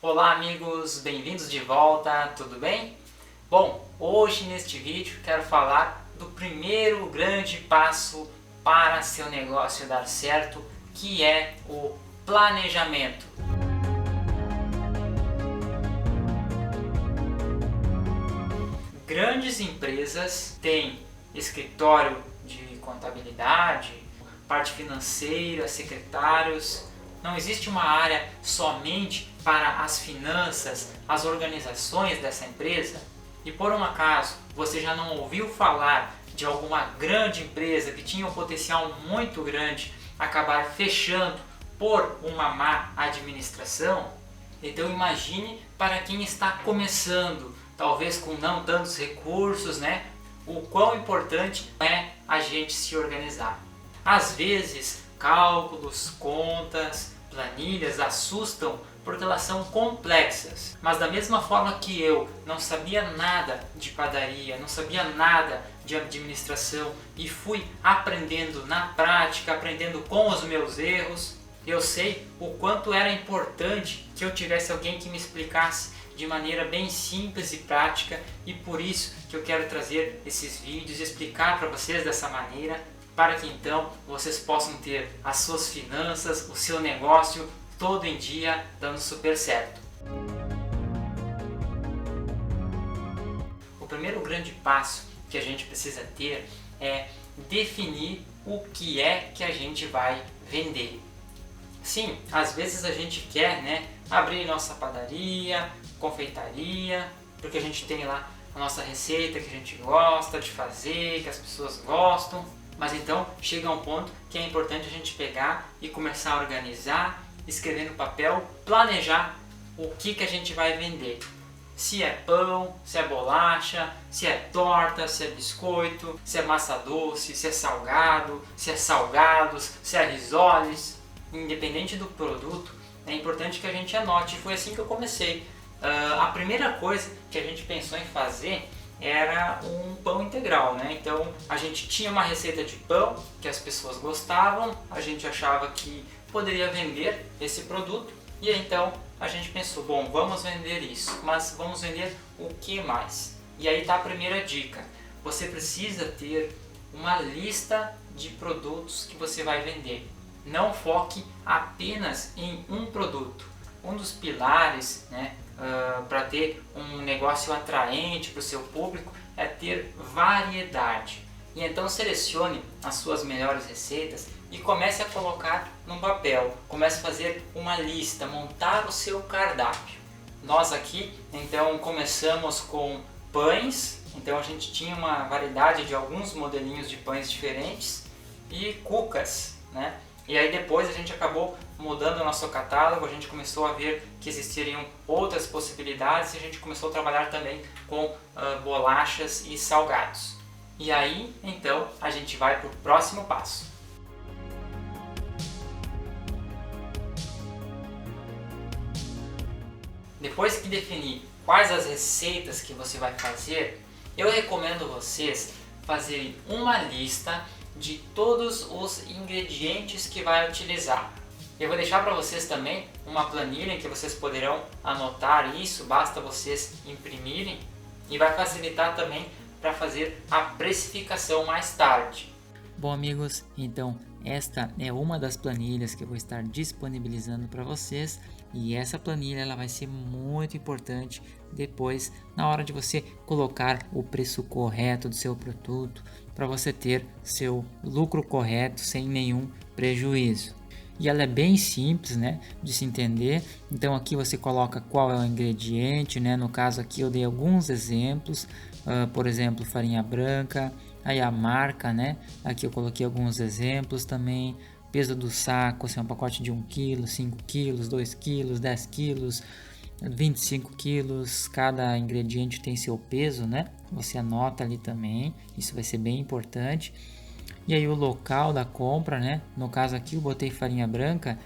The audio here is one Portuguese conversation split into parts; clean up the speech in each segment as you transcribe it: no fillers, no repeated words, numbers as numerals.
Olá amigos, bem-vindos de volta, tudo bem? Bom, hoje neste vídeo quero falar do primeiro grande passo para seu negócio dar certo, que é o planejamento. Grandes empresas têm escritório de contabilidade, parte financeira, secretários. Não existe uma área somente para as finanças, as organizações dessa empresa. E por um acaso você já não ouviu falar de alguma grande empresa que tinha um potencial muito grande acabar fechando por uma má administração? Então imagine para quem está começando, talvez com não tantos recursos, o quão importante é a gente se organizar. Às vezes, cálculos, contas, planilhas assustam porque elas são complexas. Mas da mesma forma que eu não sabia nada de padaria, não sabia nada de administração e fui aprendendo na prática, aprendendo com os meus erros, eu sei o quanto era importante que eu tivesse alguém que me explicasse de maneira bem simples e prática, e por isso que eu quero trazer esses vídeos e explicar para vocês dessa maneira, para que então vocês possam ter as suas finanças, o seu negócio todo em dia dando super certo. O primeiro grande passo que a gente precisa ter é definir o que é que a gente vai vender. Sim, às vezes a gente quer abrir nossa padaria, confeitaria, porque a gente tem lá a nossa receita que a gente gosta de fazer, que as pessoas gostam, mas então chega um ponto que é importante a gente pegar e começar a organizar, escrever no papel, planejar o que a gente vai vender. Se é pão, se é bolacha, se é torta, se é biscoito, se é massa doce, se é salgado, se é salgados, se é risoles. Independente do produto, é importante que a gente anote. Foi assim que eu comecei. A primeira coisa que a gente pensou em fazer era um pão integral, Então a gente tinha uma receita de pão que as pessoas gostavam, a gente achava que poderia vender esse produto e então a gente pensou, bom, vamos vender isso, mas vamos vender o que mais? E aí está a primeira dica. Você precisa ter uma lista de produtos que você vai vender. Não foque apenas em um produto. Um dos pilares para ter um negócio atraente para o seu público é ter variedade. E então selecione as suas melhores receitas e comece a colocar no papel. Comece a fazer uma lista, montar o seu cardápio. Nós aqui então começamos com pães. Então a gente tinha uma variedade de alguns modelinhos de pães diferentes e cucas, E aí depois a gente acabou mudando o nosso catálogo, a gente começou a ver que existiriam outras possibilidades e a gente começou a trabalhar também com bolachas e salgados. E aí então a gente vai para o próximo passo. Depois que definir quais as receitas que você vai fazer, eu recomendo vocês fazerem uma lista de todos os ingredientes que vai utilizar. Eu vou deixar para vocês também uma planilha em que vocês poderão anotar isso, basta vocês imprimirem, e vai facilitar também para fazer a precificação mais tarde. Bom amigos, então esta é uma das planilhas que eu vou estar disponibilizando para vocês, e essa planilha ela vai ser muito importante depois na hora de você colocar o preço correto do seu produto, para você ter seu lucro correto sem nenhum prejuízo. E ela é bem simples de se entender. Então aqui você coloca qual é o ingrediente, no caso aqui eu dei alguns exemplos, por exemplo, farinha branca, aí a marca, aqui eu coloquei alguns exemplos também, peso do saco, se é um pacote de 1 kg, 5 kg, 2 kg, 10 kg, 25 quilos, cada ingrediente tem seu peso, Você anota ali também, isso vai ser bem importante. E aí o local da compra, No caso aqui eu botei farinha branca,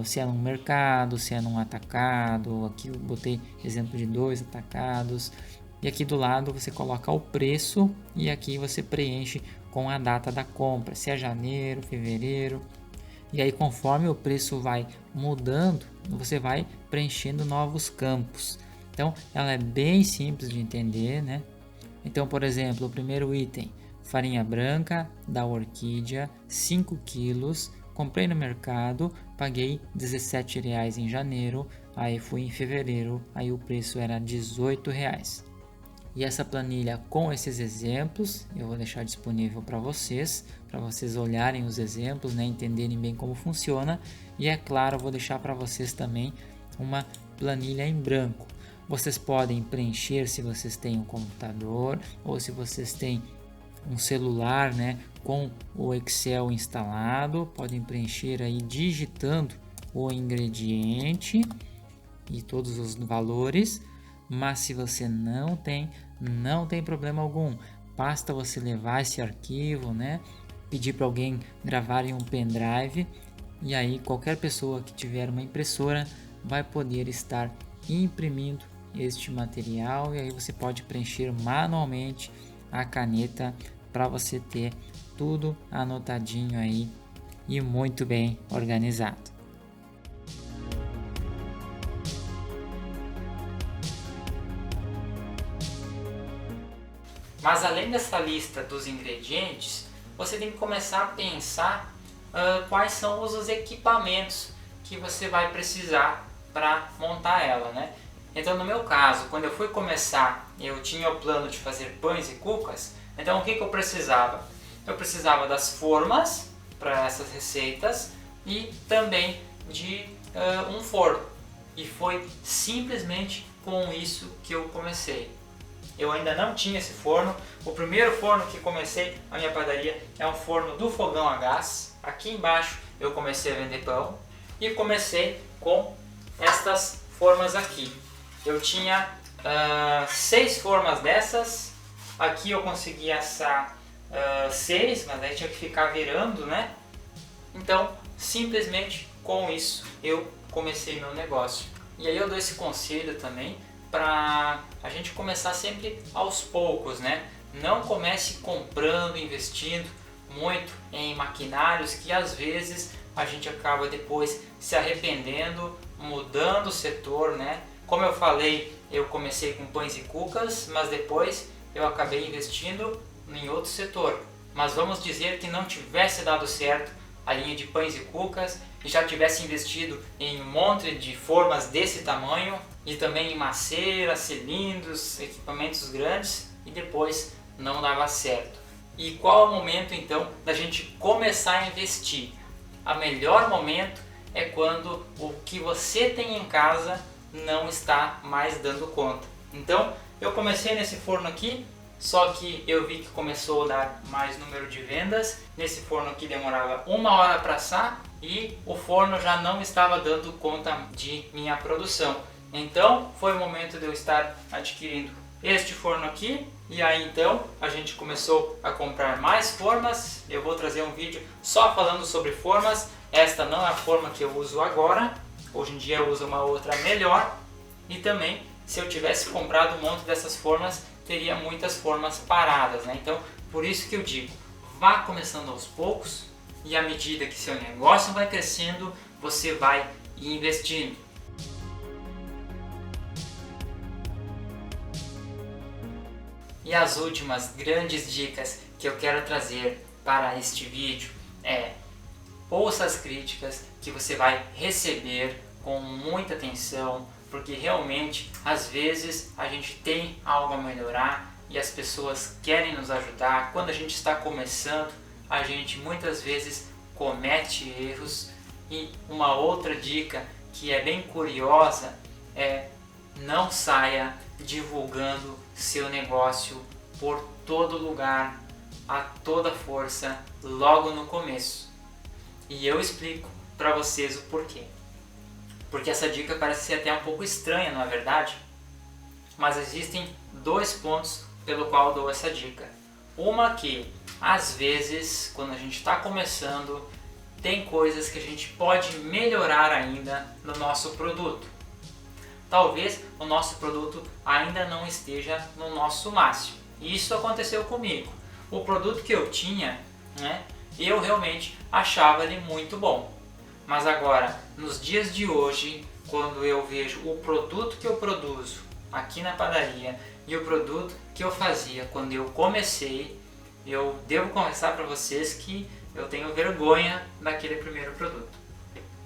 se é num mercado, se é num atacado, aqui eu botei exemplo de 2 atacados. E aqui do lado você coloca o preço e aqui você preenche com a data da compra, se é janeiro, fevereiro. E aí conforme o preço vai mudando, você vai preenchendo novos campos. Então, ela é bem simples de entender, né? Então, por exemplo, o primeiro item, farinha branca da Orquídea, 5 quilos, comprei no mercado, paguei R$17 em janeiro, aí fui em fevereiro, aí o preço era R$18. E essa planilha com esses exemplos, eu vou deixar disponível para vocês olharem os exemplos, né, entenderem bem como funciona. E é claro, eu vou deixar para vocês também uma planilha em branco. Vocês podem preencher se vocês têm um computador ou se vocês têm um celular, né, com o Excel instalado, podem preencher aí digitando o ingrediente e todos os valores. Mas se você não tem problema algum. Basta você levar esse arquivo, né? Pedir para alguém gravar em um pendrive e aí qualquer pessoa que tiver uma impressora vai poder estar imprimindo este material e aí você pode preencher manualmente a caneta para você ter tudo anotadinho aí e muito bem organizado. Mas além dessa lista dos ingredientes, você tem que começar a pensar quais são os equipamentos que você vai precisar para montar ela, né? Então, no meu caso, quando eu fui começar, eu tinha o plano de fazer pães e cucas. Então, o que eu precisava? Eu precisava das formas para essas receitas e também de um forno. E foi simplesmente com isso que eu comecei. Eu ainda não tinha esse forno. O primeiro forno que comecei a minha padaria é um forno do fogão a gás. Aqui embaixo eu comecei a vender pão e comecei com estas formas aqui. Eu tinha 6 formas dessas. Aqui eu consegui assar 6, mas aí tinha que ficar virando, né? Então, simplesmente com isso eu comecei meu negócio. E aí eu dou esse conselho também para a gente começar sempre aos poucos, né? Não comece comprando, investindo muito em maquinários que às vezes a gente acaba depois se arrependendo, mudando o setor, né? Como eu falei, eu comecei com pães e cucas, mas depois eu acabei investindo em outro setor. Mas vamos dizer que não tivesse dado certo a linha de pães e cucas e já tivesse investido em um monte de formas desse tamanho e também em maceiras, cilindros, equipamentos grandes e depois não dava certo. E qual é o momento então da gente começar a investir? O melhor momento é quando o que você tem em casa não está mais dando conta. Então eu comecei nesse forno aqui, só que eu vi que começou a dar mais número de vendas. Nesse forno aqui demorava 1 hora para assar e o forno já não estava dando conta de minha produção. Então foi o momento de eu estar adquirindo este forno aqui e aí então a gente começou a comprar mais formas. Eu vou trazer um vídeo só falando sobre formas. Esta não é a forma que eu uso agora, hoje em dia eu uso uma outra melhor. E também, se eu tivesse comprado um monte dessas formas, teria muitas formas paradas, né? Então por isso que eu digo, vá começando aos poucos e à medida que seu negócio vai crescendo, você vai investindo. E as últimas grandes dicas que eu quero trazer para este vídeo é: ouça as críticas que você vai receber com muita atenção, porque realmente às vezes a gente tem algo a melhorar e as pessoas querem nos ajudar. Quando a gente está começando, a gente muitas vezes comete erros. E uma outra dica que é bem curiosa é: não saia divulgando seu negócio por todo lugar, a toda força, logo no começo. E eu explico para vocês o porquê. Porque essa dica parece ser até um pouco estranha, não é verdade? Mas existem 2 pontos pelo qual eu dou essa dica. Uma que, às vezes, quando a gente está começando, tem coisas que a gente pode melhorar ainda no nosso produto. Talvez o nosso produto ainda não esteja no nosso máximo. E isso aconteceu comigo. O produto que eu tinha, né, eu realmente achava ele muito bom. Mas agora, nos dias de hoje, quando eu vejo o produto que eu produzo aqui na padaria e o produto que eu fazia quando eu comecei, eu devo confessar para vocês que eu tenho vergonha daquele primeiro produto.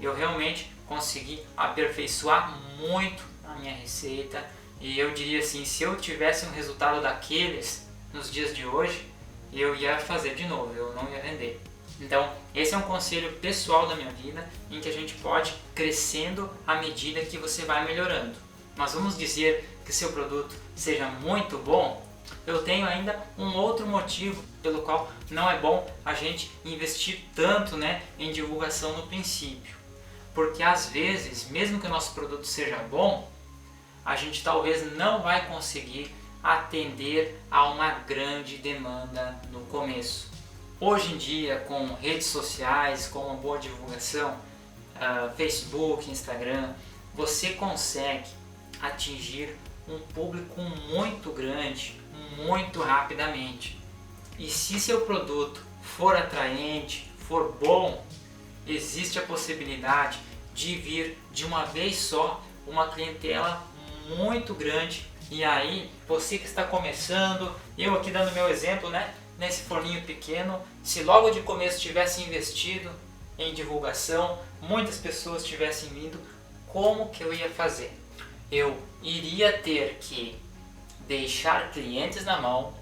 Eu realmente consegui aperfeiçoar muito a minha receita e eu diria assim, se eu tivesse um resultado daqueles nos dias de hoje, eu ia fazer de novo, eu não ia vender. Então, esse é um conselho pessoal da minha vida, em que a gente pode ir crescendo à medida que você vai melhorando. Mas vamos dizer que seu produto seja muito bom, eu tenho ainda um outro motivo pelo qual não é bom a gente investir tanto, em divulgação no princípio. Porque às vezes, mesmo que o nosso produto seja bom, a gente talvez não vai conseguir atender a uma grande demanda no começo. Hoje em dia, com redes sociais, com uma boa divulgação, Facebook, Instagram, você consegue atingir um público muito grande, muito rapidamente. E se seu produto for atraente, for bom, existe a possibilidade de vir de uma vez só uma clientela muito grande. E aí, você que está começando, eu aqui dando meu exemplo, nesse forninho pequeno, se logo de começo tivesse investido em divulgação, muitas pessoas tivessem vindo, como que eu ia fazer? Eu iria ter que deixar clientes na mão,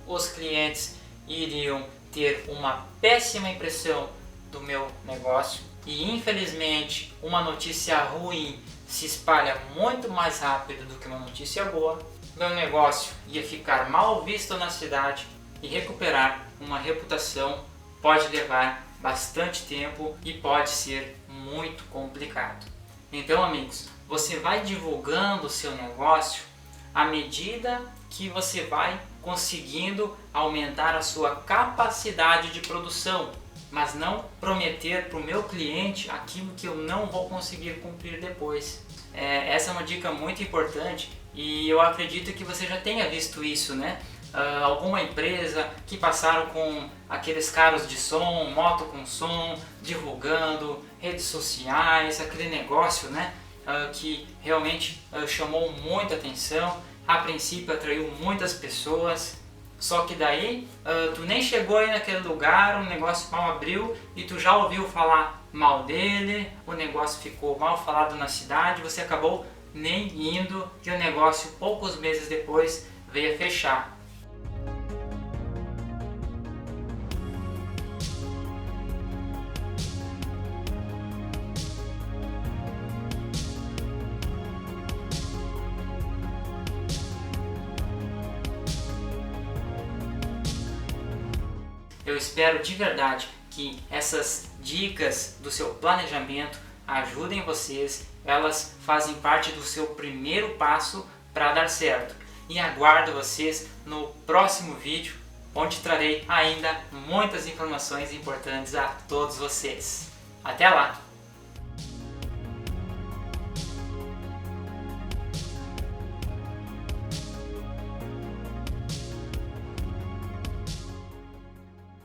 os clientes iriam ter uma péssima impressão do meu negócio e infelizmente uma notícia ruim se espalha muito mais rápido do que uma notícia boa. Meu negócio ia ficar mal visto na cidade e recuperar uma reputação pode levar bastante tempo e pode ser muito complicado. Então, amigos, você vai divulgando o seu negócio à medida que você vai conseguindo aumentar a sua capacidade de produção, mas não prometer para o meu cliente aquilo que eu não vou conseguir cumprir depois. Essa é uma dica muito importante e eu acredito que você já tenha visto isso, alguma empresa que passaram com aqueles carros de som, moto com som, divulgando, redes sociais, aquele negócio, que realmente chamou muita atenção, a princípio atraiu muitas pessoas, só que daí tu nem chegou aí naquele lugar, o negócio mal abriu e tu já ouviu falar mal dele, o negócio ficou mal falado na cidade, você acabou nem indo e o negócio poucos meses depois veio a fechar. Eu espero de verdade que essas dicas do seu planejamento ajudem vocês, elas fazem parte do seu primeiro passo para dar certo. E aguardo vocês no próximo vídeo, onde trarei ainda muitas informações importantes a todos vocês. Até lá!